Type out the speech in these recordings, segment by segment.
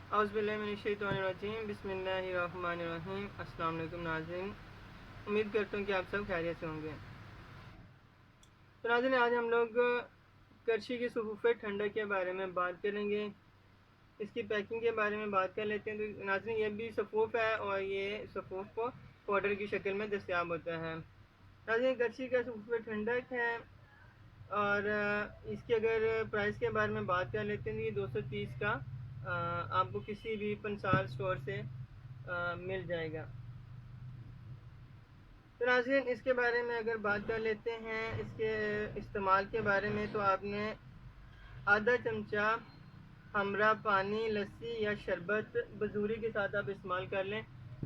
اعوذ باللہ من الشیطان الرجیم، بسم اللہ الرحمن الرحیم۔ السلام علیکم ناظرین، امید کرتا ہوں کہ آپ سب خیریت سے ہوں گے۔ تو ناظرین، آج ہم لوگ کرچی کی صفوف ٹھنڈک کے بارے میں بات کریں گے، اس کی پیکنگ کے بارے میں بات کر لیتے ہیں۔ تو ناظرین، یہ بھی صفوف ہے اور یہ صفوف کو پاؤڈر کی شکل میں دستیاب ہوتا ہے۔ ناظرین، کرچی کا صفوف ٹھنڈک ہے اور اس کے اگر پرائس کے بارے میں بات کر لیتے ہیں، یہ 230 کا آپ کو کسی بھی پنسال سٹور سے مل جائے گا۔ تو ناظرین، اس کے بارے میں اگر بات کر لیتے ہیں اس کے استعمال کے بارے میں، تو آپ نے آدھا چمچہ ہمرا پانی، لسی یا شربت بزوری کے ساتھ آپ استعمال کر لیں۔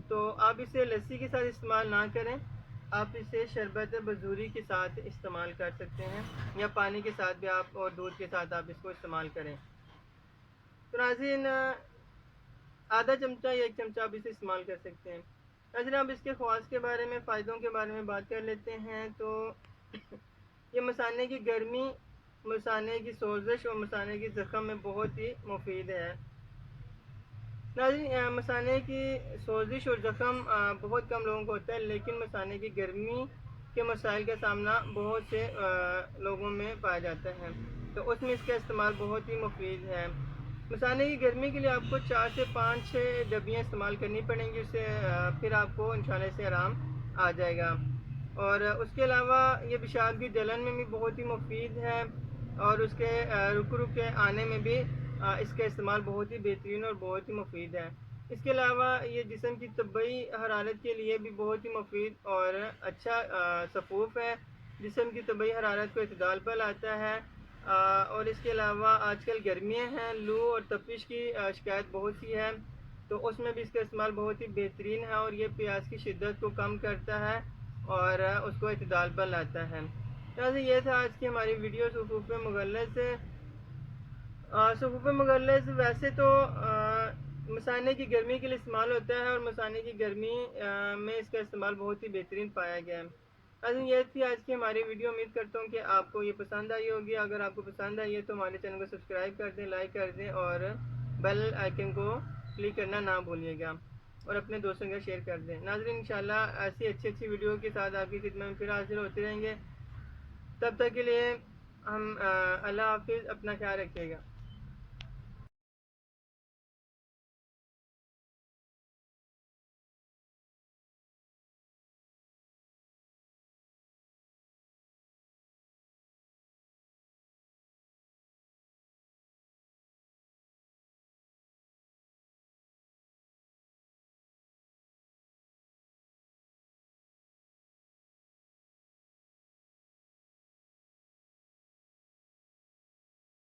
تو آپ اسے لسی کے ساتھ استعمال نہ کریں، آپ اسے شربت بزوری کے ساتھ استعمال کر سکتے ہیں، یا پانی کے ساتھ بھی آپ اور دودھ کے ساتھ آپ اس کو استعمال کریں۔ تو ناظرین، آدھا چمچہ یا ایک چمچہ آپ اسے استعمال کر سکتے ہیں۔ ناظرین، اب اس کے خواص کے بارے میں، فائدوں کے بارے میں بات کر لیتے ہیں۔ تو یہ مثانے کی گرمی، مثانے کی سوزش اور مثانے کی زخم میں بہت ہی مفید ہے۔ ناظرین، مثانے کی سوزش اور زخم بہت کم لوگوں کو ہوتا ہے، لیکن مثانے کی گرمی کے مسائل کا سامنا بہت سے لوگوں میں پایا جاتا ہے، تو اس میں اس کا استعمال بہت ہی مفید ہے۔ مثانے کی گرمی کے لیے آپ کو 4 سے 5 ڈبیاں استعمال کرنی پڑیں گی، اس سے پھر آپ کو انشاءاللہ سے آرام آ جائے گا۔ اور اس کے علاوہ یہ پیشاب کی جلن میں بھی بہت ہی مفید ہے، اور اس کے رک کے آنے میں بھی اس کا استعمال بہت ہی بہترین اور بہت ہی مفید ہے۔ اس کے علاوہ یہ جسم کی طبعی حرارت کے لیے بھی بہت ہی مفید اور اچھا صفوف ہے، جسم کی طبعی حرارت کو اعتدال پر لاتا ہے۔ اور اس کے علاوہ آج کل گرمیاں ہیں، لو اور تپش کی شکایت بہت سی ہے، تو اس میں بھی اس کا استعمال بہت ہی بہترین ہے، اور یہ پیاس کی شدت کو کم کرتا ہے اور اس کو اعتدال پر لاتا ہے۔ لہٰذا یہ تھا آج کی ہماری ویڈیو صفوف مغلظ۔ صفوف مغلظ ویسے تو مثانے کی گرمی کے لیے استعمال ہوتا ہے، اور مثانے کی گرمی میں اس کا استعمال بہت ہی بہترین پایا گیا ہے۔ یہ تھی آج کی ہماری ویڈیو، امید کرتا ہوں کہ آپ کو یہ پسند آئی ہوگی۔ اگر آپ کو پسند آئی ہے تو ہمارے چینل کو سبسکرائب کر دیں، لائک کر دیں، اور بیل آئیکن کو کلک کرنا نہ بھولیے گا، اور اپنے دوستوں کے شیئر کر دیں۔ ناظرین، انشاءاللہ ایسی اچھی ویڈیو کے ساتھ آپ کی خدمت میں پھر حاضر ہوتے رہیں گے۔ تب تک کے لیے ہم اللہ حافظ، اپنا خیال رکھیے گا۔